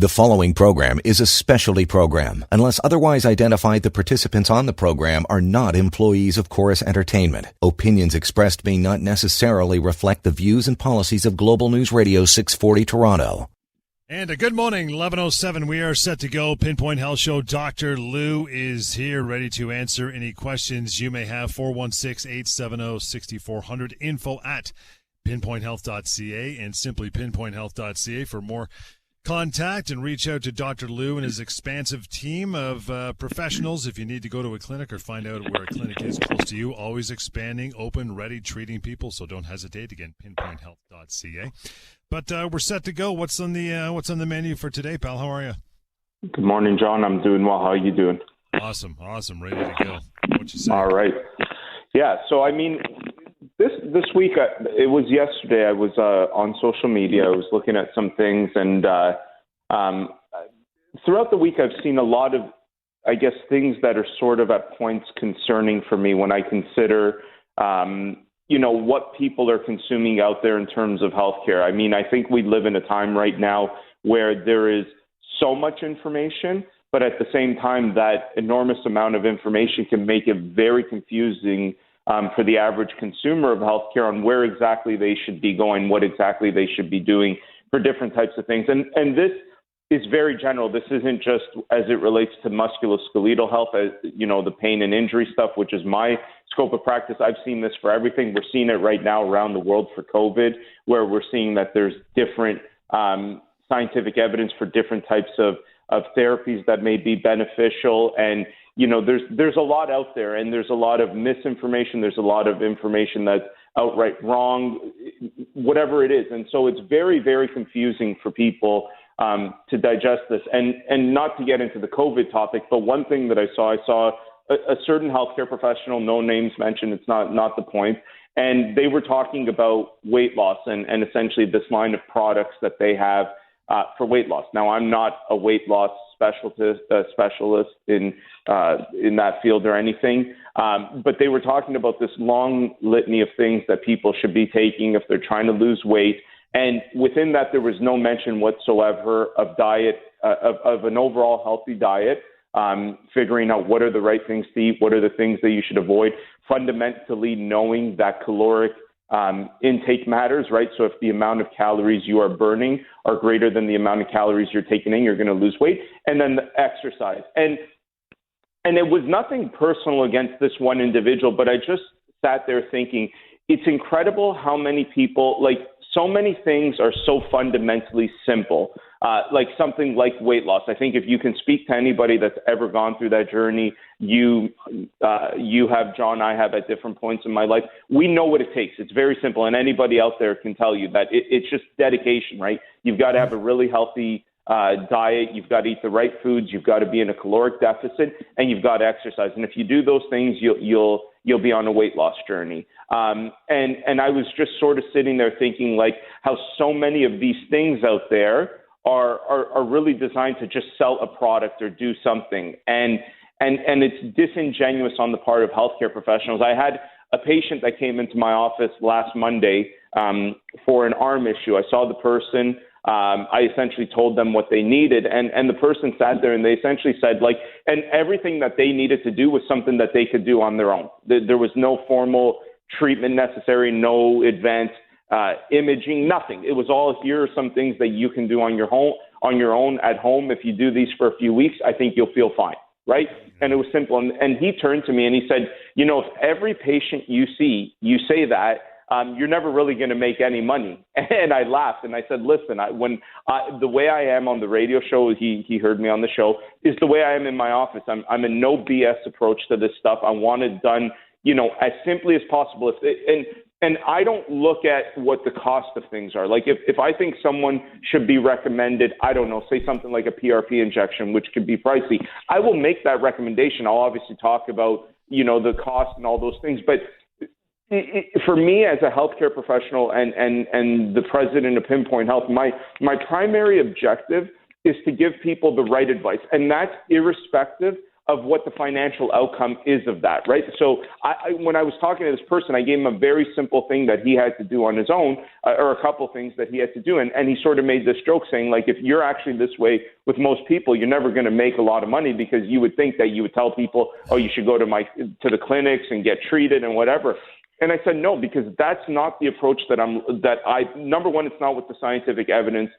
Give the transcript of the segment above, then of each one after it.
The following program is a specialty program. Unless otherwise identified, the participants on the program are not employees of Chorus Entertainment. Opinions expressed may not necessarily reflect the views and policies of Global News Radio 640 Toronto. And a good morning, 11:07. We are set to go. Pinpoint Health Show. Dr. Lou is here, ready to answer any questions you may have. 416-870-6400. Info at pinpointhealth.ca and simply pinpointhealth.ca for more contact and reach out to Dr. Lou and his expansive team of professionals if you need to go to a clinic or find out where a clinic is close to you. Always expanding, open, ready, treating people, so don't hesitate. Again, pinpointhealth.ca. But we're set to go. What's on the menu for today, pal? How are you? Good morning, John. I'm doing well. How are you doing? Awesome. Ready to go. What you say? All right. Yeah. So I mean, this week, it was yesterday. I was on social media. I was looking at some things, and throughout the week, I've seen a lot of, I guess, things that are sort of at points concerning for me when I consider, what people are consuming out there in terms of healthcare. I mean, I think we live in a time right now where there is so much information, but at the same time, that enormous amount of information can make it very confusing for the average consumer of healthcare on where exactly they should be going, what exactly they should be doing for different types of things. And this is very general. This isn't just as it relates to musculoskeletal health, the pain and injury stuff, which is my scope of practice. I've seen this for everything. We're seeing it right now around the world for COVID, where we're seeing that there's different scientific evidence for different types of therapies that may be beneficial. And there's a lot out there, and there's a lot of misinformation. There's a lot of information that's outright wrong, whatever it is. And so it's very, very confusing for people to digest this. And not to get into the COVID topic, but one thing that I saw a certain healthcare professional, no names mentioned, it's not the point, and they were talking about weight loss and essentially this line of products that they have for weight loss. Now, I'm not a weight loss specialist in that field or anything, but they were talking about this long litany of things that people should be taking if they're trying to lose weight. And within that, there was no mention whatsoever of diet, of an overall healthy diet, figuring out what are the right things to eat, what are the things that you should avoid, fundamentally knowing that caloric intake matters, right? So if the amount of calories you are burning are greater than the amount of calories you're taking in, you're going to lose weight. And then the exercise. And it was nothing personal against this one individual, but I just sat there thinking, it's incredible how many people, so many things are so fundamentally simple, like something like weight loss. I think if you can speak to anybody that's ever gone through that journey, you have, John, I have at different points in my life, we know what it takes. It's very simple, and anybody out there can tell you that it's just dedication, right? You've got to have a really healthy diet, you've got to eat the right foods, you've got to be in a caloric deficit, and you've got to exercise. And if you do those things, you'll be on a weight loss journey. And I was just sort of sitting there thinking how so many of these things out there are really designed to just sell a product or do something. And it's disingenuous on the part of healthcare professionals. I had a patient that came into my office last Monday for an arm issue. I saw the person. I essentially told them what they needed, and the person sat there and they essentially said, and everything that they needed to do was something that they could do on their own. There was no formal treatment necessary, no advanced imaging, nothing. It was all, here are some things that you can do on your own at home. If you do these for a few weeks, I think you'll feel fine, right? And it was simple. And he turned to me and he said, if every patient you see, you say that, you're never really going to make any money. And I laughed and I said, listen, the way I am on the radio show, he heard me on the show, is the way I am in my office. I'm a no BS approach to this stuff. I want it done, as simply as possible. And I don't look at what the cost of things are. If I think someone should be recommended, I don't know, say something like a PRP injection, which could be pricey, I will make that recommendation. I'll obviously talk about, the cost and all those things. But for me as a healthcare professional and the president of PinPoint Health, my primary objective is to give people the right advice. And that's irrespective of what the financial outcome is of that, right? So when I was talking to this person, I gave him a very simple thing that he had to do on his own, or a couple things that he had to do. And he sort of made this joke saying, like, if you're actually this way with most people, you're never going to make a lot of money, because you would think that you would tell people, oh, you should go to the clinics and get treated and whatever. And I said, no, because that's not the approach number one, it's not what the scientific evidence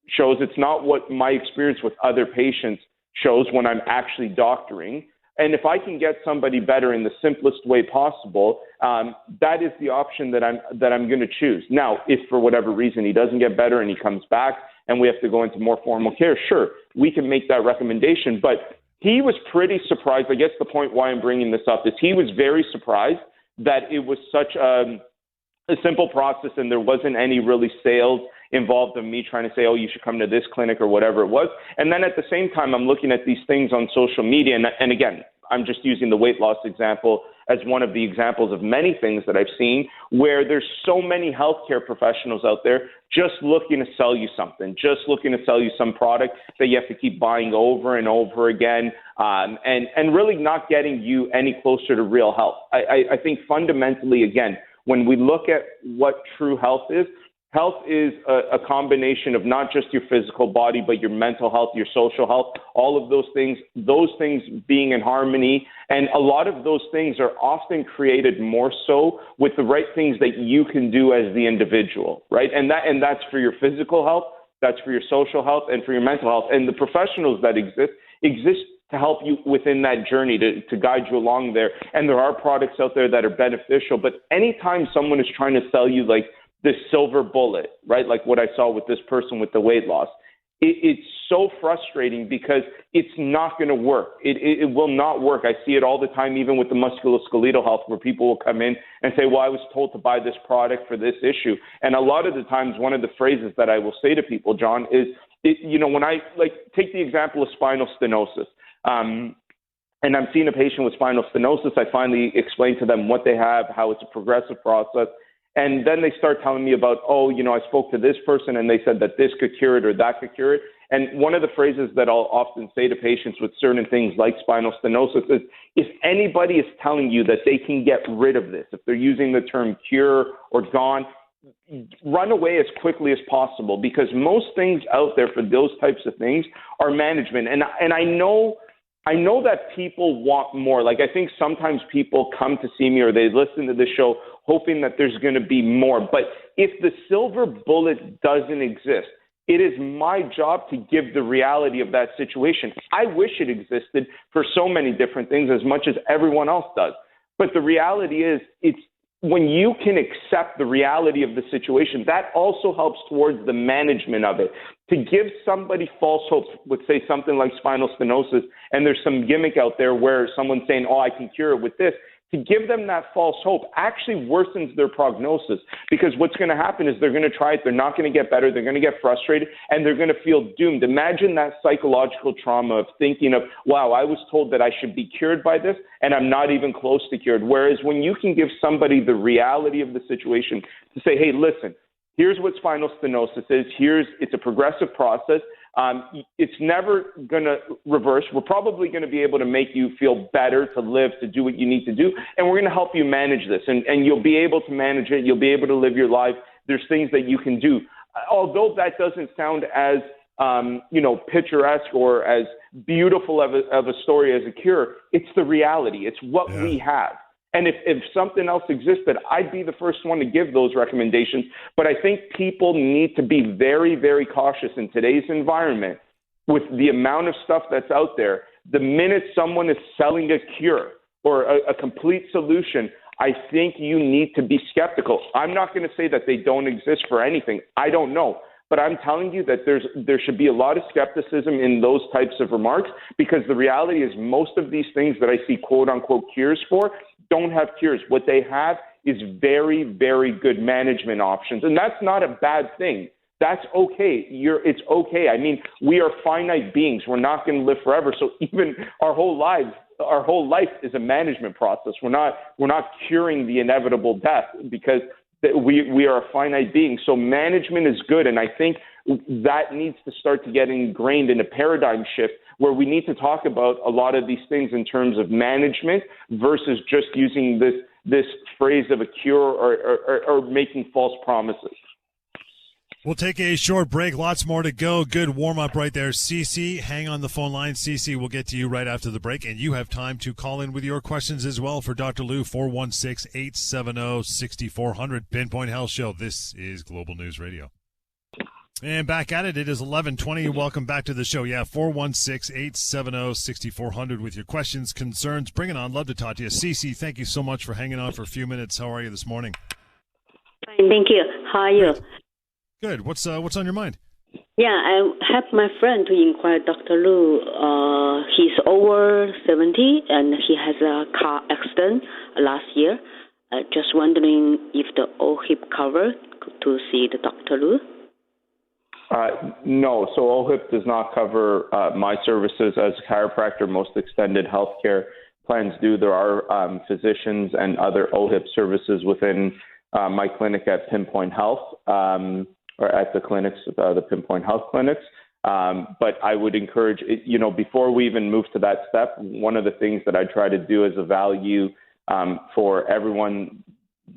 shows. It's not what my experience with other patients shows when I'm actually doctoring. And if I can get somebody better in the simplest way possible, that is the option that I'm going to choose. Now, if for whatever reason he doesn't get better and he comes back and we have to go into more formal care, sure, we can make that recommendation. But he was pretty surprised. I guess the point why I'm bringing this up is he was very surprised that it was such a simple process and there wasn't any really sales involved of me trying to say, oh, you should come to this clinic or whatever it was. And then at the same time, I'm looking at these things on social media. And again, I'm just using the weight loss example as one of the examples of many things that I've seen, where there's so many healthcare professionals out there just looking to sell you something, just looking to sell you some product that you have to keep buying over and over again, and really not getting you any closer to real health. I think fundamentally, again, when we look at what true health is a combination of not just your physical body, but your mental health, your social health, all of those things being in harmony. And a lot of those things are often created more so with the right things that you can do as the individual, right? And that's for your physical health, that's for your social health, and for your mental health. And the professionals that exist to help you within that journey, to guide you along there. And there are products out there that are beneficial. But anytime someone is trying to sell you like this silver bullet, right? Like what I saw with this person with the weight loss. It's so frustrating because it's not going to work. It will not work. I see it all the time, even with the musculoskeletal health, where people will come in and say, well, I was told to buy this product for this issue. And a lot of the times, one of the phrases that I will say to people, John, is, when I take the example of spinal stenosis, and I'm seeing a patient with spinal stenosis, I finally explain to them what they have, how it's a progressive process. And then they start telling me about, I spoke to this person and they said that this could cure it or that could cure it. And one of the phrases that I'll often say to patients with certain things like spinal stenosis is, if anybody is telling you that they can get rid of this, if they're using the term cure or gone, run away as quickly as possible, because most things out there for those types of things are management. And I know that people want more. Like, I think sometimes people come to see me or they listen to the show hoping that there's going to be more. But if the silver bullet doesn't exist, it is my job to give the reality of that situation. I wish it existed for so many different things, as much as everyone else does. But the reality is, it's when you can accept the reality of the situation, that also helps towards the management of it. To give somebody false hopes with, say, something like spinal stenosis, and there's some gimmick out there where someone's saying, I can cure it with this, to give them that false hope actually worsens their prognosis, because what's going to happen is they're going to try it, they're not going to get better, they're going to get frustrated, and they're going to feel doomed. Imagine that psychological trauma of thinking of, wow, I was told that I should be cured by this, and I'm not even close to cured. Whereas when you can give somebody the reality of the situation to say, hey, listen, here's what spinal stenosis is, it's a progressive process. It's never going to reverse. We're probably going to be able to make you feel better, to live, to do what you need to do. And we're going to help you manage this. And you'll be able to manage it. You'll be able to live your life. There's things that you can do. Although that doesn't sound as, picturesque or as beautiful of a story as a cure, it's the reality. It's what we have. And if something else existed, I'd be the first one to give those recommendations. But I think people need to be very, very cautious in today's environment with the amount of stuff that's out there. The minute someone is selling a cure or a complete solution, I think you need to be skeptical. I'm not going to say that they don't exist for anything. I don't know. But I'm telling you that there should be a lot of skepticism in those types of remarks, because the reality is most of these things that I see quote-unquote cures for don't have cures. What they have is very, very good management options. And that's not a bad thing. That's okay. It's okay. I mean, we are finite beings. We're not going to live forever. So even our whole life is a management process. We're not curing the inevitable death, because we are a finite being. So management is good. And I think that needs to start to get ingrained in a paradigm shift where we need to talk about a lot of these things in terms of management versus just using this phrase of a cure or making false promises. We'll take a short break. Lots more to go. Good warm-up right there. Cece, hang on the phone line. Cece, we'll get to you right after the break. And you have time to call in with your questions as well for Dr. Lou, 416-870-6400. Pinpoint Health Show. This is Global News Radio. And back at it. It is 11:20. Welcome back to the show. Yeah, 416-870-6400 with your questions, concerns. Bring it on. Love to talk to you. Cece, thank you so much for hanging on for a few minutes. How are you this morning? Fine, thank you. How are you? Good. What's on your mind? Yeah, I have my friend to inquire Dr. Lu. He's over 70 and he has a car accident last year. Just wondering if the OHIP covered to see the Dr. Lu. No, so OHIP does not cover my services as a chiropractor. Most extended healthcare plans do. There are physicians and other OHIP services within my clinic at PinPoint Health. Or at the clinics, the PinPoint Health clinics. But I would encourage, before we even move to that step, one of the things that I try to do as a value for everyone,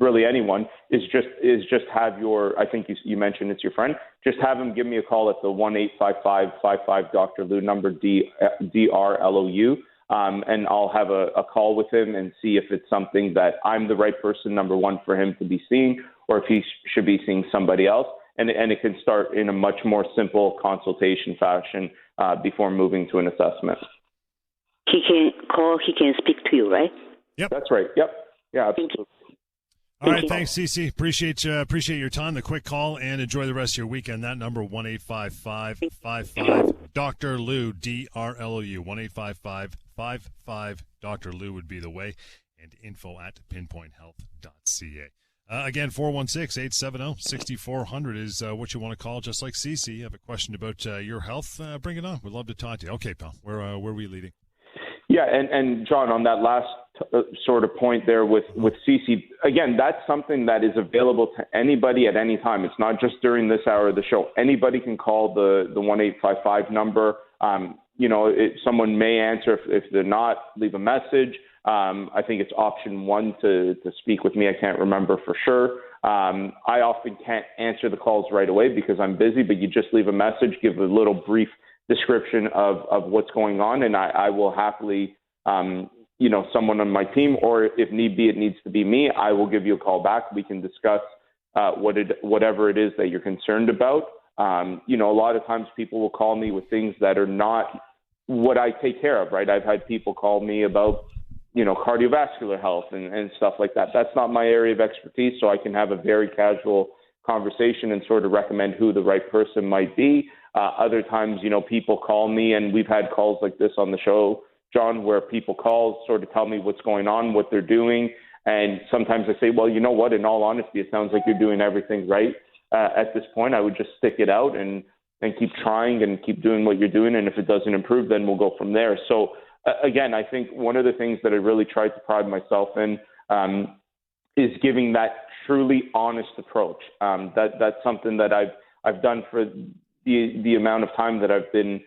really anyone, is just have your, I think you mentioned it's your friend, just have him give me a call at the 1-855-55 Dr. Lou number, DRLOU, and I'll have a call with him and see if it's something that I'm the right person, number one, for him to be seeing, or if he should be seeing somebody else. And it can start in a much more simple consultation fashion before moving to an assessment. He can call, he can speak to you, right? Yep. That's right. Yep. Yeah, absolutely. All right, thanks, Cece. Appreciate your time, the quick call, and enjoy the rest of your weekend. That number, 1-855-55 Dr. Lou, DRLOU, 1-855-55 Dr. Lou would be the way, and info@pinpointhealth.ca. Again, 416-870-6400 is what you want to call, just like Cece. You have a question about your health, bring it on. We'd love to talk to you. Okay, pal, where are we leading? Yeah, and John, on that last sort of point there with Cece, again, that's something that is available to anybody at any time. It's not just during this hour of the show. Anybody can call the 1-855 number. Someone may answer. If they're not, leave a message. I think it's option 1 to speak with me. I can't remember for sure. I often can't answer the calls right away because I'm busy, but you just leave a message, give a little brief description of what's going on, and I will happily, someone on my team, or if need be, it needs to be me, I will give you a call back. We can discuss whatever it is that you're concerned about. A lot of times people will call me with things that are not what I take care of, right? I've had people call me about cardiovascular health and stuff like that. That's not my area of expertise, so I can have a very casual conversation and sort of recommend who the right person might be. Other times, people call me, and we've had calls like this on the show, John, where people call, sort of tell me what's going on, what they're doing. And sometimes I say, well, you know what, in all honesty, it sounds like you're doing everything right. At this point, I would just stick it out and keep trying and keep doing what you're doing. And if it doesn't improve, then we'll go from there. So again, I think one of the things that I really tried to pride myself in is giving that truly honest approach. That's something that I've done for the amount of time that I've been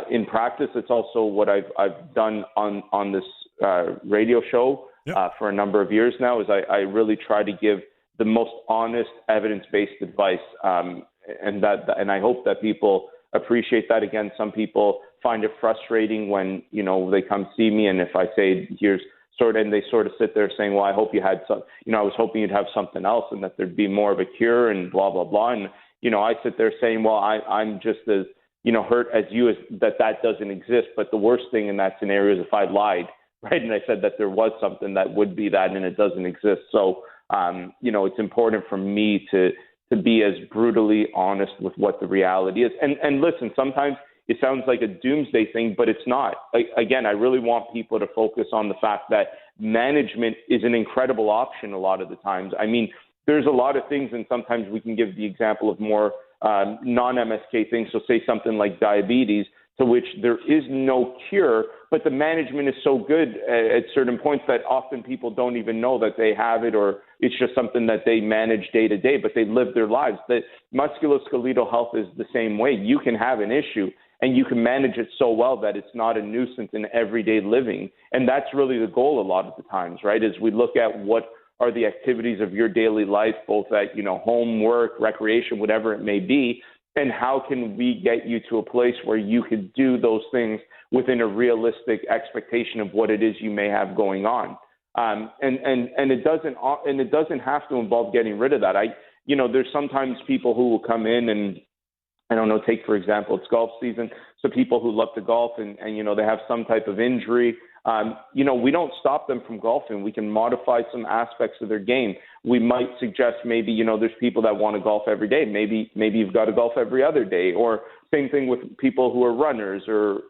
in practice. It's also what I've done on this radio show for a number of years now. Is I really try to give the most honest, evidence-based advice, and I hope that people appreciate that. Again, some people find it frustrating when they come see me, and if I say here's and they sort of sit there saying, well, I hope you had some, I was hoping you'd have something else and that there'd be more of a cure and blah, blah, blah. And, I sit there saying, well, I'm just as, hurt as you, as that doesn't exist. But the worst thing in that scenario is if I lied, right? And I said that there was something that would be that and it doesn't exist. So, it's important for me to be as brutally honest with what the reality is. And listen, sometimes it sounds like a doomsday thing, but it's not. Again, I really want people to focus on the fact that management is an incredible option a lot of the times. I mean, there's a lot of things, and sometimes we can give the example of more non-MSK things, so say something like diabetes, to which there is no cure, but the management is so good at certain points that often people don't even know that they have it, or it's just something that they manage day to day, but they live their lives. That musculoskeletal health is the same way. You can have an issue, and you can manage it so well that it's not a nuisance in everyday living. And that's really the goal a lot of the times, right, is we look at what are the activities of your daily life, both at, home, work, recreation, whatever it may be, and how can we get you to a place where you could do those things within a realistic expectation of what it is you may have going on. And it doesn't have to involve getting rid of that. There's sometimes people who will come in and, I don't know, take, for example, it's golf season. So people who love to golf and they have some type of injury, we don't stop them from golfing. We can modify some aspects of their game. We might suggest maybe, there's people that want to golf every day. Maybe you've got to golf every other day, or same thing with people who are runners or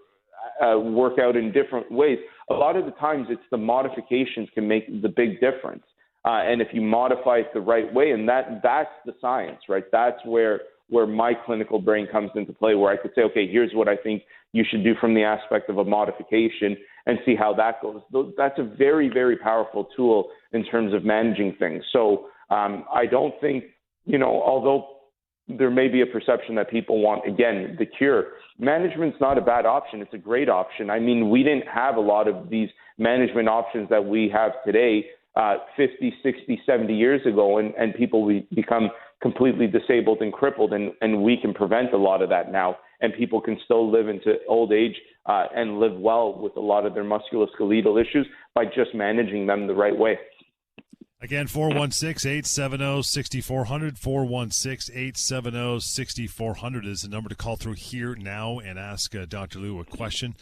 work out in different ways. A lot of the times it's the modifications can make the big difference. And if you modify it the right way, and that's the science, right? That's where my clinical brain comes into play, where I could say, okay, here's what I think you should do from the aspect of a modification and see how that goes. That's a very, very powerful tool in terms of managing things. So I don't think, although there may be a perception that people want, again, the cure, management's not a bad option. It's a great option. I mean, we didn't have a lot of these management options that we have today 50, 60, 70 years ago, and people become completely disabled and crippled, and we can prevent a lot of that now, and people can still live into old age and live well with a lot of their musculoskeletal issues by just managing them the right way. Again, 416-870-6400, 416-870-6400 is the number to call through here now and ask Dr. Liu a question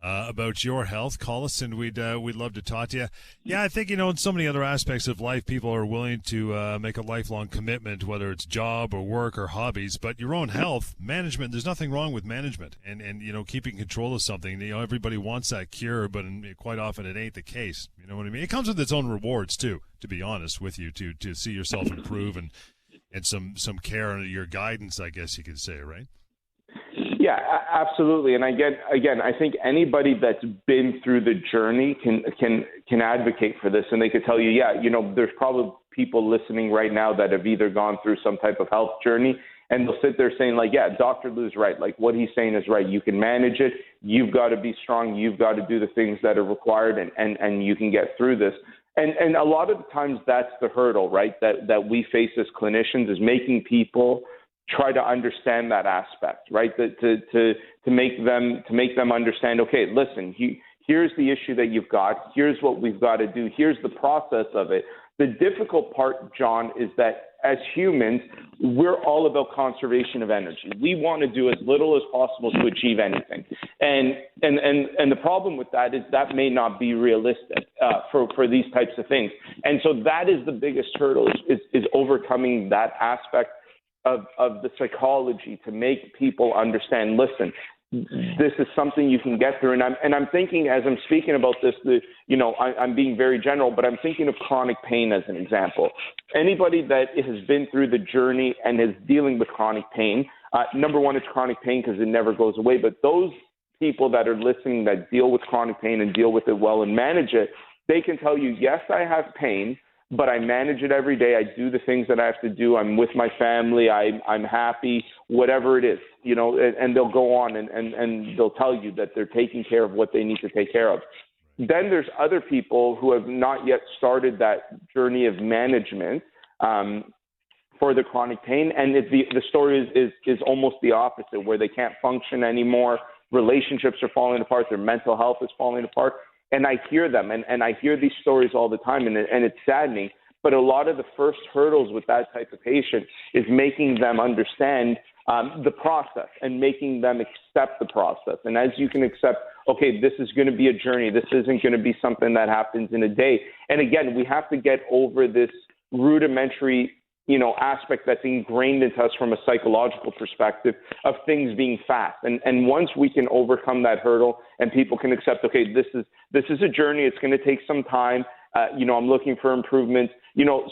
about your health. Call us, and we'd love to talk to you. Yeah, I think, in so many other aspects of life, people are willing to make a lifelong commitment, whether it's job or work or hobbies. But your own health management, there's nothing wrong with management, and keeping control of something. Everybody wants that cure, but quite often it ain't the case. You know what I mean? It comes with its own rewards too, to be honest with you, to see yourself improve and some care under your guidance, I guess you could say, right? Yeah, absolutely. And again, I think anybody that's been through the journey can advocate for this, and they could tell you, there's probably people listening right now that have either gone through some type of health journey, and they'll sit there saying, like, yeah, Dr. Lou's right. Like, what he's saying is right. You can manage it. You've got to be strong. You've got to do the things that are required, and you can get through this. And a lot of the times that's the hurdle, right, that we face as clinicians, is making people try to understand that aspect, right? To make them understand, okay, listen, here's the issue that you've got. Here's what we've got to do. Here's the process of it. The difficult part, John, is that as humans, we're all about conservation of energy. We want to do as little as possible to achieve anything. And the problem with that is that may not be realistic for these types of things. And so that is the biggest hurdle, is overcoming that aspect of the psychology, to make people understand, listen, this is something you can get through. And I'm thinking, as I'm speaking about this, I'm being very general, but I'm thinking of chronic pain as an example. Anybody that has been through the journey and is dealing with chronic pain, number one, it's chronic pain because it never goes away. But those people that are listening that deal with chronic pain and deal with it well and manage it, they can tell you, yes, I have pain, but I manage it every day. I do the things that I have to do. I'm with my family. I'm happy, whatever it is, and they'll go on and they'll tell you that they're taking care of what they need to take care of. Then there's other people who have not yet started that journey of management for the chronic pain. And the story is almost the opposite, where they can't function anymore. Relationships are falling apart. Their mental health is falling apart. And I hear them, and I hear these stories all the time, and it's saddening. But a lot of the first hurdles with that type of patient is making them understand the process and making them accept the process. And as you can accept, okay, this is going to be a journey. This isn't going to be something that happens in a day. And again, we have to get over this rudimentary aspect that's ingrained into us from a psychological perspective of things being fast. And once we can overcome that hurdle and people can accept, okay, this is a journey. It's going to take some time. I'm looking for improvements.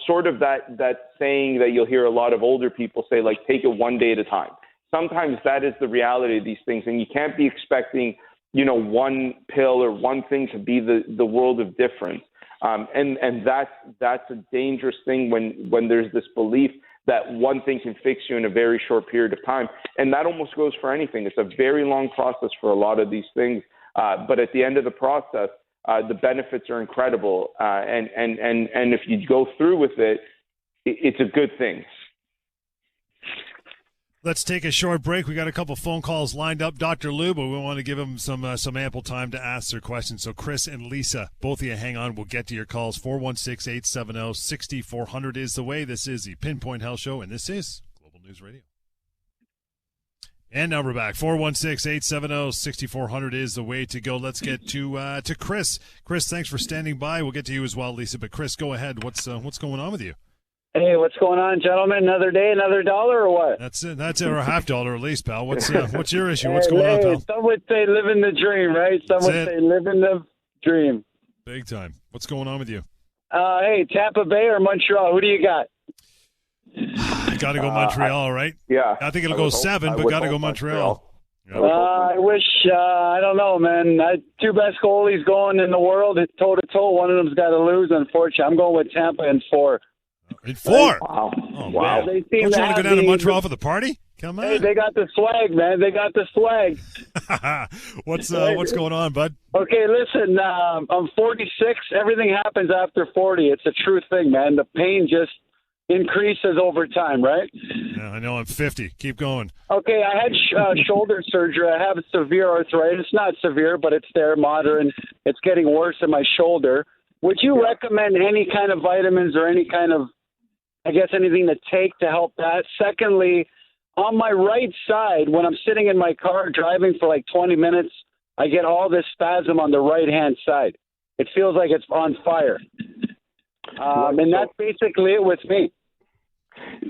Sort of that saying that you'll hear a lot of older people say, like, take it one day at a time. Sometimes that is the reality of these things, and you can't be expecting, one pill or one thing to be the world of difference. And that's a dangerous thing when there's this belief that one thing can fix you in a very short period of time. And that almost goes for anything. It's a very long process for a lot of these things. But at the end of the process, the benefits are incredible. And if you go through with it, it's a good thing. Let's take a short break. We got a couple phone calls lined up, Dr. Lou, but we want to give them some ample time to ask their questions. So Chris and Lisa, both of you hang on. We'll get to your calls. 416-870-6400 is the way. This is the Pinpoint Health Show, and this is Global News Radio. And now we're back. 416-870-6400 is the way to go. Let's get to Chris. Chris, thanks for standing by. We'll get to you as well, Lisa. But Chris, go ahead. What's going on with you? Hey, what's going on, gentlemen? Another day, another dollar, or what? That's it. That's it, or $50 at least, pal. What's your issue? What's going on, pal? Some would say living the dream, right? Some would say living the dream. Big time. What's going on with you? Hey, Tampa Bay or Montreal? Who do you got? Got to go Montreal, right? Yeah. I think it'll go 7, but got to go Montreal. Yeah. I wish, I don't know, man. Two best goalies going in the world, toe-to-toe. One of them's got to lose, unfortunately. I'm going with Tampa in 4. In 4? Wow. Oh, wow. They Don't you want to go down to Montreal for the party? Come on. Hey, they got the swag, man. They got the swag. What's going on, bud? Okay, listen, I'm 46. Everything happens after 40. It's a true thing, man. The pain just increases over time, right? Yeah, I know. I'm 50. Keep going. Okay, I had shoulder surgery. I have severe arthritis. Not severe, but it's there, moderate. It's getting worse in my shoulder. Would you recommend any kind of vitamins or any kind of, I guess, anything to take to help that? Secondly, on my right side, when I'm sitting in my car driving for like 20 minutes, I get all this spasm on the right-hand side. It feels like it's on fire. And that's basically it with me.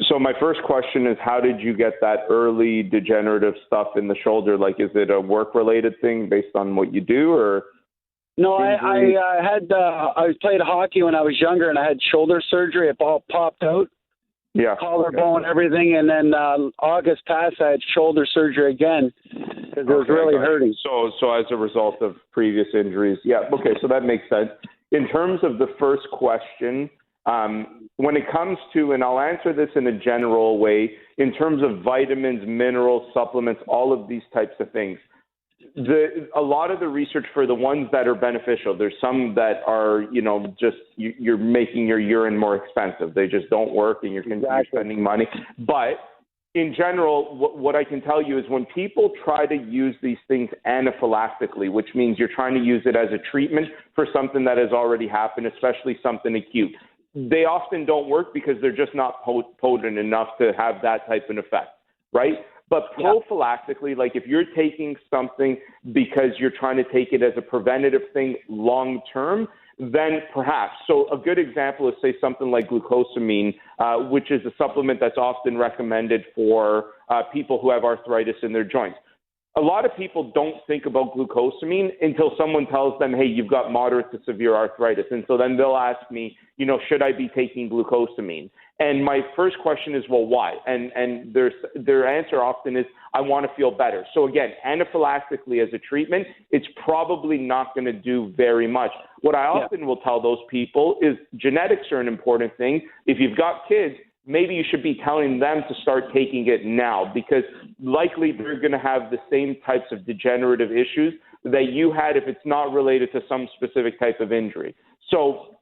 So my first question is, how did you get that early degenerative stuff in the shoulder? Like, is it a work-related thing based on what you do, or? No, I played hockey when I was younger, and I had shoulder surgery. It all popped out. Yeah. Collarbone, everything, and then August past, I had shoulder surgery again because it was really hurting. So as a result of previous injuries, yeah. Okay, so that makes sense. In terms of the first question, when it comes to, and I'll answer this in a general way, in terms of vitamins, minerals, supplements, all of these types of things, a lot of the research for the ones that are beneficial, there's some that are, just you're making your urine more expensive. They just don't work, and you're spending money. But in general, what I can tell you is when people try to use these things anaphylactically, which means you're trying to use it as a treatment for something that has already happened, especially something acute, they often don't work because they're just not potent enough to have that type of effect, right? But prophylactically, like if you're taking something because you're trying to take it as a preventative thing long term, then perhaps. So a good example is, say, something like glucosamine, which is a supplement that's often recommended for people who have arthritis in their joints. A lot of people don't think about glucosamine until someone tells them, hey, you've got moderate to severe arthritis. And so then they'll ask me, should I be taking glucosamine? And my first question is, well, why? And their answer often is, I want to feel better. So again, anaphylactically as a treatment, it's probably not going to do very much. What I often will tell those people is genetics are an important thing. If you've got kids, maybe you should be telling them to start taking it now, because likely they're going to have the same types of degenerative issues that you had if it's not related to some specific type of injury. So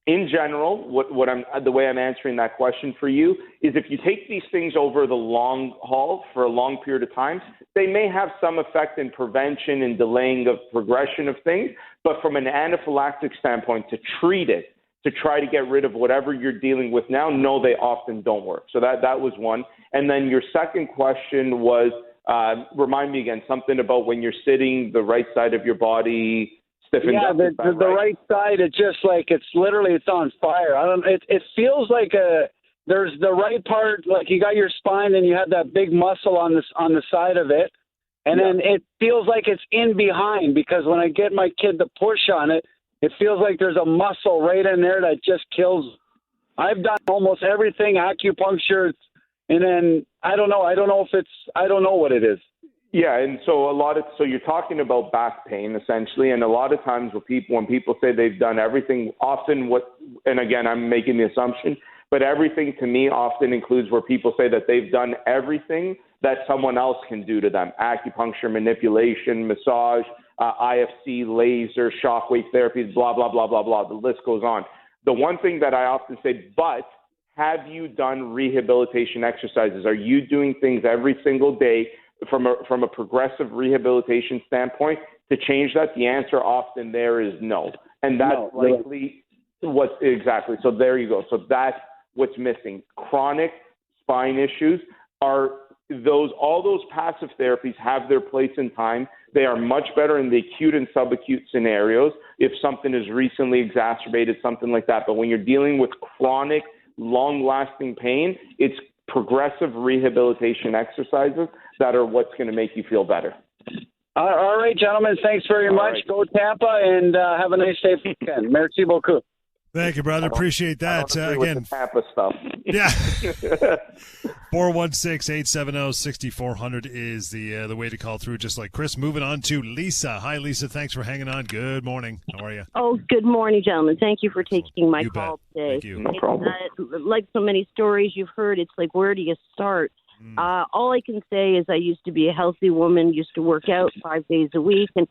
in general, the way I'm answering that question for you is, if you take these things over the long haul for a long period of time, they may have some effect in prevention and delaying of progression of things, but from an anaphylactic standpoint, to treat it, to try to get rid of whatever you're dealing with now, no, they often don't work. So that was one. And then your second question was, remind me again, something about when you're sitting, the right side of your body stiffens up. Yeah, the right side, it's just like, it's on fire. It feels like there's the right part, like you got your spine and you have that big muscle on the side of it. And then it feels like it's in behind, because when I get my kid to push on it, it feels like there's a muscle right in there that just kills. I've done almost everything, acupuncture, and then I don't know what it is. Yeah, and so so you're talking about back pain essentially, and a lot of times when people say they've done everything, often and again, I'm making the assumption, But everything to me often includes where people say that they've done everything that someone else can do to them: acupuncture, manipulation, massage, IFC, laser, shockwave therapies, blah, blah, blah, blah, blah. The list goes on. The one thing that I often say, but have you done rehabilitation exercises? Are you doing things every single day from a progressive rehabilitation standpoint to change that? The answer often there is no. And that's likely what's exactly. So there you go. So that's what's missing. Chronic spine issues are all those passive therapies have their place in time. They are much better in the acute and subacute scenarios if something is recently exacerbated, something like that. But when you're dealing with chronic, long-lasting pain, it's progressive rehabilitation exercises that are what's going to make you feel better. All right, gentlemen. Thanks very much. Right. Go Tampa, and have a nice day weekend. Merci beaucoup. Thank you, brother. Appreciate that. Again, with the Tampa stuff. Yeah. 416-870-6400 is the way to call through, just like Chris. Moving on to Lisa. Hi, Lisa. Thanks for hanging on. Good morning. How are you? Oh, good morning, gentlemen. Thank you for taking my call today. Thank you. No problem. Like so many stories you've heard, it's like, where do you start? All I can say is I used to be a healthy woman, used to work out 5 days a week, and,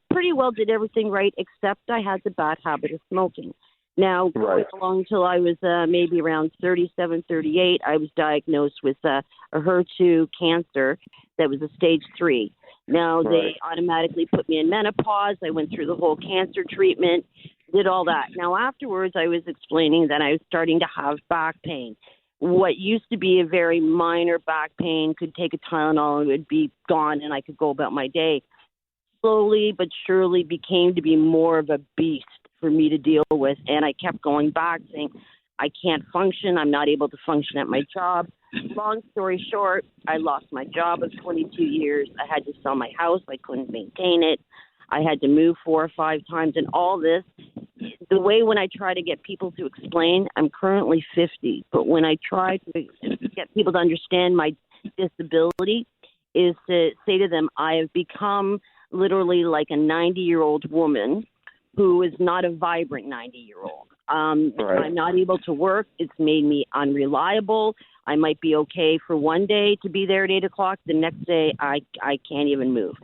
pretty well did everything right, except I had the bad habit of smoking. Now, going along until I was maybe around 37, 38, I was diagnosed with a HER2 cancer that was a stage 3. Now, they automatically put me in menopause. I went through the whole cancer treatment, did all that. Now, afterwards, I was explaining that I was starting to have back pain. What used to be a very minor back pain, could take a Tylenol and it would be gone and I could go about my day. Slowly but surely became to be more of a beast for me to deal with. And I kept going back saying, I can't function. I'm not able to function at my job. Long story short, I lost my job of 22 years. I had to sell my house. I couldn't maintain it. I had to move 4 or 5 times. And all this, the way when I try to get people to explain, I'm currently 50. But when I try to get people to understand my disability, is to say to them, I have become literally like a 90-year-old woman who is not a vibrant 90-year-old. I'm not able to work. It's made me unreliable. I might be okay for one day to be there at 8 o'clock. The next day, I can't even move.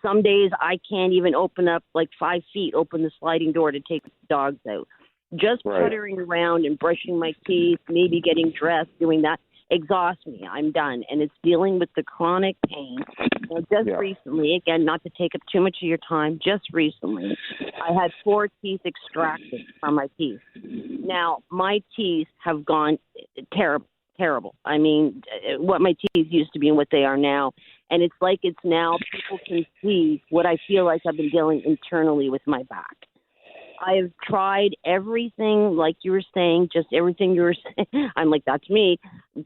Some days I can't even open up like 5 feet, open the sliding door to take the dogs out. Just puttering around and brushing my teeth, maybe getting dressed, doing that, exhausts me. I'm done. And it's dealing with the chronic pain. Recently, again, not to take up too much of your time, just recently, I had 4 teeth extracted from my teeth. Now, my teeth have gone terrible. I mean, what my teeth used to be and what they are now. And it's like it's now people can see what I feel like I've been dealing internally with my back. I have tried everything, like you were saying, just everything you were saying. I'm like, that's me.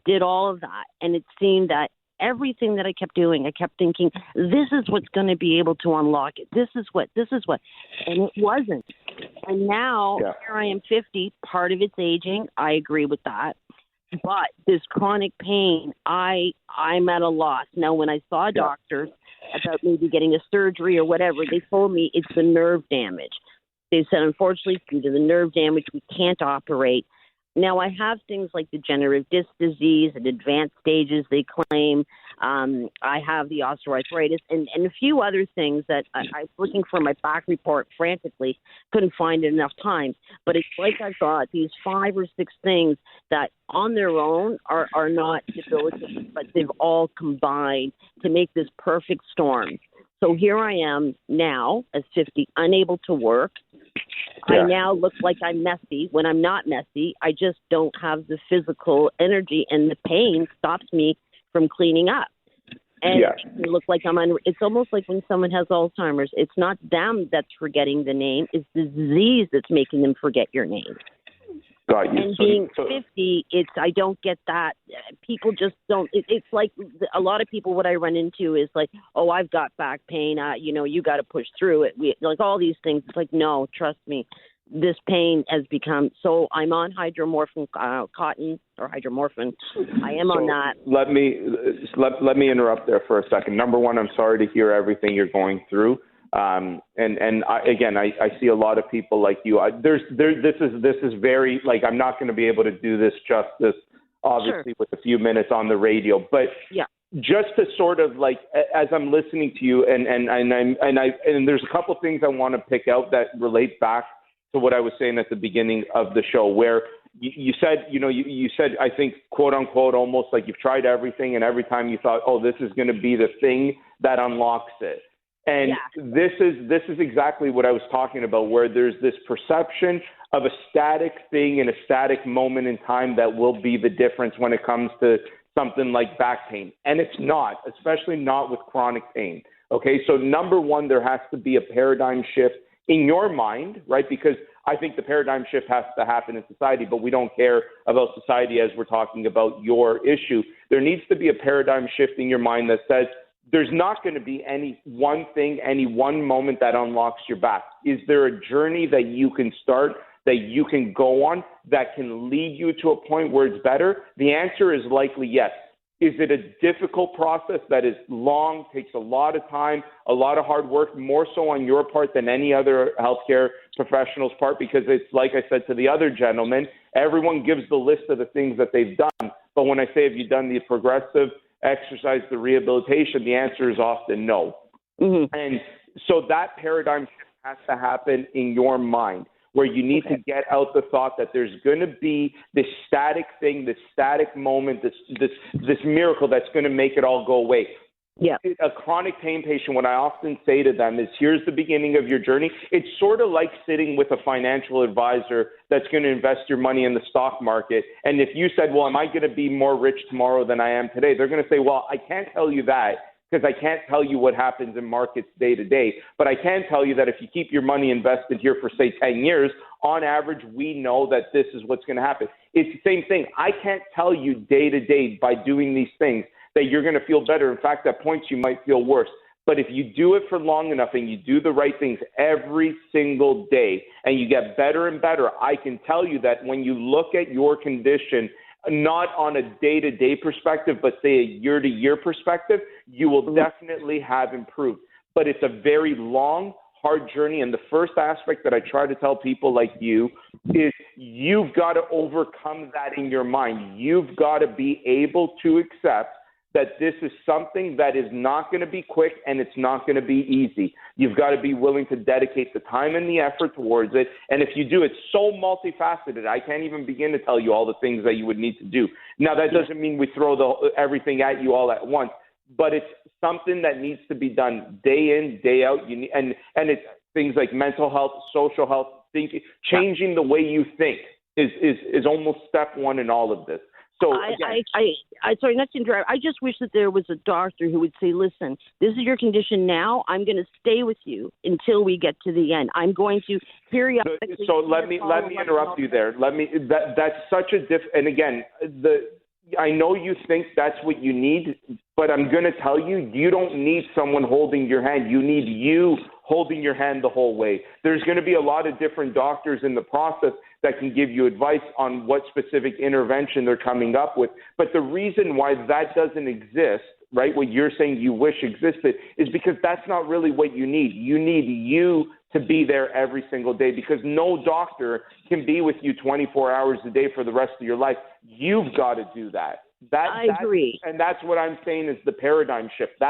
Did all of that. And it seemed that everything that I kept doing, I kept thinking, this is what's going to be able to unlock it. This is what. And it wasn't. And now, here I am 50. Part of it's aging. I agree with that. But this chronic pain, I'm at a loss. Now, when I saw doctors about maybe getting a surgery or whatever, they told me it's the nerve damage. They said, unfortunately, due to the nerve damage, we can't operate. Now, I have things like degenerative disc disease at advanced stages, they claim. I have the osteoarthritis and a few other things that I was looking for my back report frantically, couldn't find it enough times. But it's like I've got these 5 or 6 things that on their own are not debilitating, but they've all combined to make this perfect storm. So here I am now, as 50, unable to work. I now look like I'm messy. When I'm not messy, I just don't have the physical energy, and the pain stops me from cleaning up. And it makes me look like it's almost like when someone has Alzheimer's. It's not them that's forgetting the name. It's the disease that's making them forget your name. Got you. And being 50, I don't get that. People just don't. It's like a lot of people, what I run into is like, oh, I've got back pain. You got to push through it. Like all these things. It's like, no, trust me. This pain has become, so I'm on hydromorphine, cotton or hydromorphine. I am on that. Let me interrupt there for a second. Number one, I'm sorry to hear everything you're going through. I see a lot of people like you. This is very, like, I'm not going to be able to do this justice, obviously, with a few minutes on the radio, but just to sort of, like, as I'm listening to you, and there's a couple things I want to pick out that relate back to what I was saying at the beginning of the show, where you said, you said, I think, quote unquote, almost like you've tried everything, and every time you thought, oh, this is going to be the thing that unlocks it. And this is exactly what I was talking about, where there's this perception of a static thing in a static moment in time that will be the difference when it comes to something like back pain. And it's not, especially not with chronic pain. Okay, so number one, there has to be a paradigm shift in your mind, right? Because I think the paradigm shift has to happen in society, but we don't care about society as we're talking about your issue. There needs to be a paradigm shift in your mind that says there's not going to be any one thing, any one moment that unlocks your back. Is there a journey that you can start, that you can go on, that can lead you to a point where it's better? The answer is likely yes. Is it a difficult process that is long, takes a lot of time, a lot of hard work, more so on your part than any other healthcare professional's part? Because it's like I said to the other gentleman, everyone gives the list of the things that they've done. But when I say, have you done the progressive exercise, the rehabilitation, the answer is often no. Mm-hmm. And so that paradigm shift has to happen in your mind, where you need to get out the thought that there's going to be this static thing, this static moment, this miracle that's going to make it all go away. Yeah. A chronic pain patient, what I often say to them is, here's the beginning of your journey. It's sort of like sitting with a financial advisor that's going to invest your money in the stock market. And if you said, well, am I going to be more rich tomorrow than I am today? They're going to say, well, I can't tell you that, because I can't tell you what happens in markets day to day. But I can tell you that if you keep your money invested here for, say, 10 years, on average, we know that this is what's going to happen. It's the same thing. I can't tell you day to day by doing these things that you're going to feel better. In fact, at points you might feel worse. But if you do it for long enough and you do the right things every single day and you get better and better, I can tell you that when you look at your condition, not on a day-to-day perspective, but say a year-to-year perspective, you will definitely have improved. But it's a very long, hard journey. And the first aspect that I try to tell people like you is you've got to overcome that in your mind. You've got to be able to accept that this is something that is not going to be quick and it's not going to be easy. You've got to be willing to dedicate the time and the effort towards it. And if you do, it's so multifaceted. I can't even begin to tell you all the things that you would need to do. Now, that doesn't mean we throw everything at you all at once, but it's something that needs to be done day in, day out. And it's things like mental health, social health, thinking, changing the way you think is almost step one in all of this. So I sorry, not to interrupt. I just wish that there was a doctor who would say, listen, this is your condition now. I'm going to stay with you until we get to the end. I'm going to periodically. So let me interrupt you there. That's such a and again, I know you think that's what you need, but I'm going to tell you, you don't need someone holding your hand. You need you holding your hand the whole way. There's going to be a lot of different doctors in the process that can give you advice on what specific intervention they're coming up with. But the reason why that doesn't exist, right, what you're saying you wish existed, is because that's not really what you need. You need you to be there every single day, because no doctor can be with you 24 hours a day for the rest of your life. You've got to do that. I agree. And that's what I'm saying is the paradigm shift.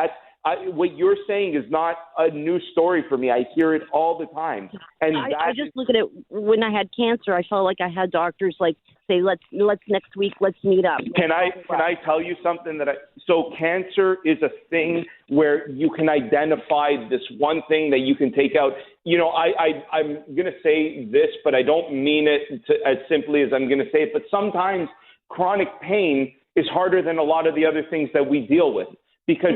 What you're saying is not a new story for me. I hear it all the time. And I just look at it. When I had cancer, I felt like I had doctors like say, let's next week, let's meet up. Can I tell you something so cancer is a thing where you can identify this one thing that you can take out. I'm going to say this, but I don't mean it as simply as I'm going to say it. But sometimes chronic pain is harder than a lot of the other things that we deal with. Because,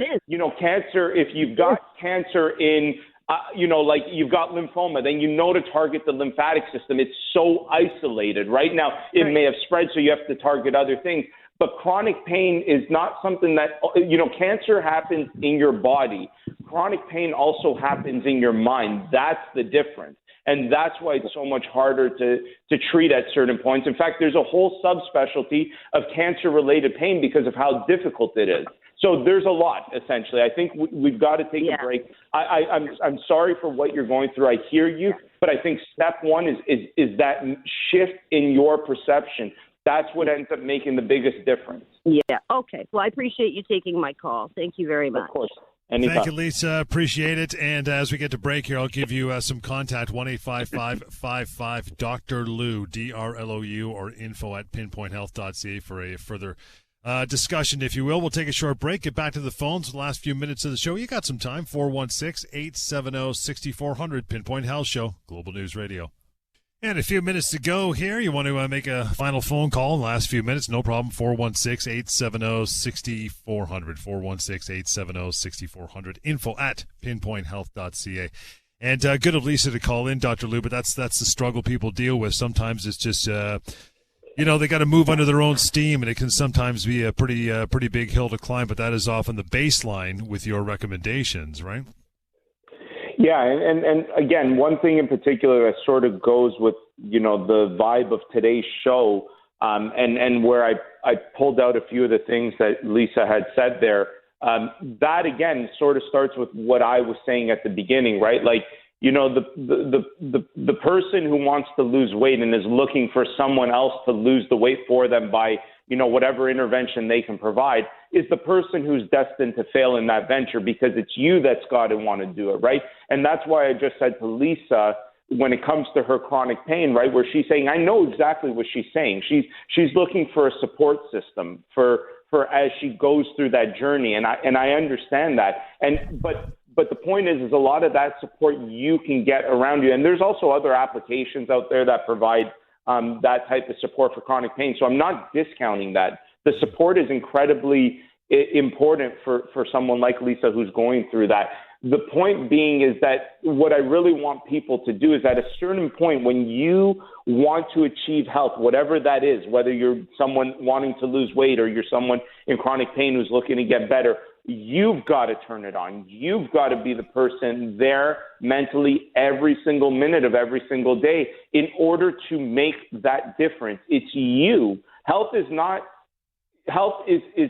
cancer, if you've got cancer in, like you've got lymphoma, then to target the lymphatic system. It's so isolated. Right now, it may have spread, so you have to target other things. But chronic pain is not something that, cancer happens in your body. Chronic pain also happens in your mind. That's the difference. And that's why it's so much harder to treat at certain points. In fact, there's a whole subspecialty of cancer-related pain because of how difficult it is. So there's a lot, essentially. I think we've got to take a break. I'm sorry for what you're going through. I hear you, but I think step one is that shift in your perception. That's what ends up making the biggest difference. Yeah. Okay. Well, I appreciate you taking my call. Thank you very much. Of course. Anytime. Thank you, Lisa. Appreciate it. And as we get to break here, I'll give you some contact, 1-855-55-Dr. Lou, DRLOU, or info@pinpointhealth.ca for a further discussion, if you will. We'll take a short break, get back to the phones the last few minutes of the show. You got some time, 416-870-6400, Pinpoint Health Show, Global News Radio. And a few minutes to go here. You want to make a final phone call in the last few minutes? No problem. 416-870-6400. 416-870-6400. info@pinpointhealth.ca. And good of Lisa to call in, Dr. Lou, but that's the struggle people deal with. Sometimes it's just, they got to move under their own steam, and it can sometimes be a pretty big hill to climb, but that is often the baseline with your recommendations, right? Yeah, and again, one thing in particular that sort of goes with, the vibe of today's show, and where I pulled out a few of the things that Lisa had said there, that again sort of starts with what I was saying at the beginning, right? Like, the person who wants to lose weight and is looking for someone else to lose the weight for them by, whatever intervention they can provide, is the person who's destined to fail in that venture, because it's you that's got to want to do it, right? And that's why I just said to Lisa, when it comes to her chronic pain, right, where she's saying, I know exactly what she's saying. She's looking for a support system for as she goes through that journey, and I understand that. But the point is a lot of that support you can get around you, and there's also other applications out there that provide that type of support for chronic pain. So I'm not discounting that. The support is incredibly important for someone like Lisa who's going through that. The point being is that what I really want people to do is at a certain point when you want to achieve health, whatever that is, whether you're someone wanting to lose weight or you're someone in chronic pain who's looking to get better, you've got to turn it on. You've got to be the person there mentally every single minute of every single day in order to make that difference. It's you. Health is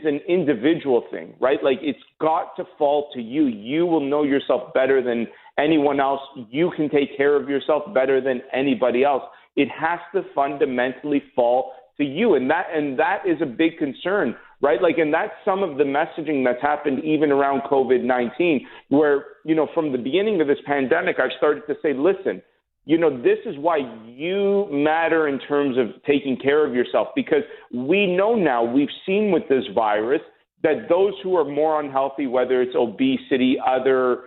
an individual thing, right? Like, it's got to fall to you. You will know yourself better than anyone else. You can take care of yourself better than anybody else. It has to fundamentally fall to you. And that is a big concern, right? Like, and that's some of the messaging that's happened even around COVID-19, where, from the beginning of this pandemic, I've started to say, listen, this is why you matter in terms of taking care of yourself, because we know now, we've seen with this virus that those who are more unhealthy, whether it's obesity, other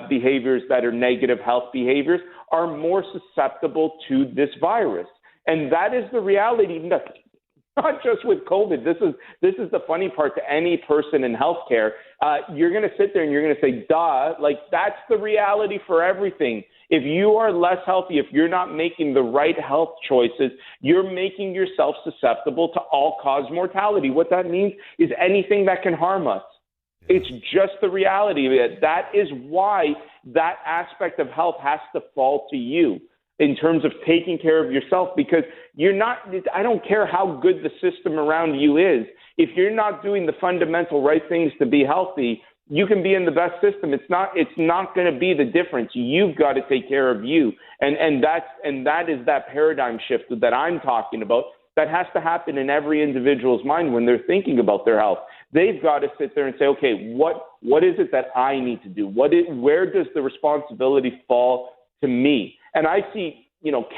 behaviors that are negative health behaviors, are more susceptible to this virus. And that is the reality, not just with COVID. This is the funny part to any person in healthcare. You're going to sit there and you're going to say, duh, like, that's the reality for everything. If you are less healthy, if you're not making the right health choices, you're making yourself susceptible to all-cause mortality. What that means is anything that can harm us. It's just the reality of it. That is why that aspect of health has to fall to you in terms of taking care of yourself, because I don't care how good the system around you is. If you're not doing the fundamental right things to be healthy, you can be in the best system. It's not going to be the difference. You've got to take care of you. And that is that paradigm shift that I'm talking about that has to happen in every individual's mind when they're thinking about their health. They've got to sit there and say, okay, what is it that I need to do? Where does the responsibility fall to me? And I see,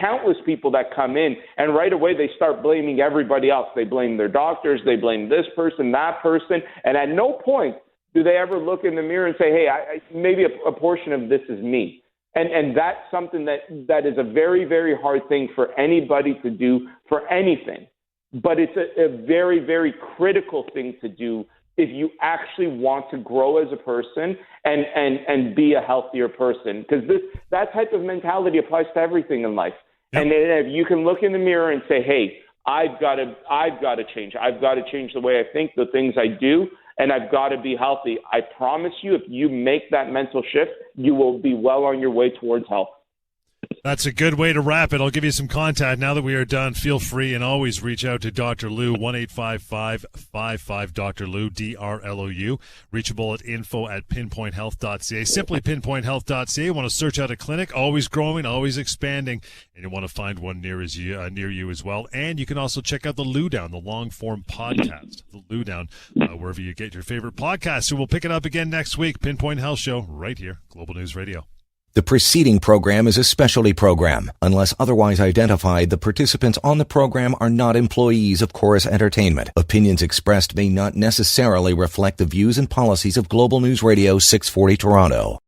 countless people that come in and right away they start blaming everybody else. They blame their doctors, they blame this person, that person, and at no point do they ever look in the mirror and say, hey, maybe a portion of this is me. And that's something that is a very, very hard thing for anybody to do for anything. But it's a very, very critical thing to do if you actually want to grow as a person and be a healthier person. Because that type of mentality applies to everything in life. Yep. And if you can look in the mirror and say, hey, I've got to change. I've got to change the way I think, the things I do, and I've got to be healthy. I promise you, if you make that mental shift, you will be well on your way towards health. That's a good way to wrap it. I'll give you some contact now that we are done. Feel free and always reach out to Dr. Lou, 1-855-55 Lou, DRLOU. Reachable at info@pinpointhealth.ca. Simply pinpointhealth.ca. Want to search out a clinic, always growing, always expanding, and you want to find one near you as well. And you can also check out the Lou Down, the long-form podcast, the Lou Down, wherever you get your favorite podcast. So we'll pick it up again next week. Pinpoint Health Show right here, Global News Radio. The preceding program is a specialty program. Unless otherwise identified, the participants on the program are not employees of Chorus Entertainment. Opinions expressed may not necessarily reflect the views and policies of Global News Radio 640 Toronto.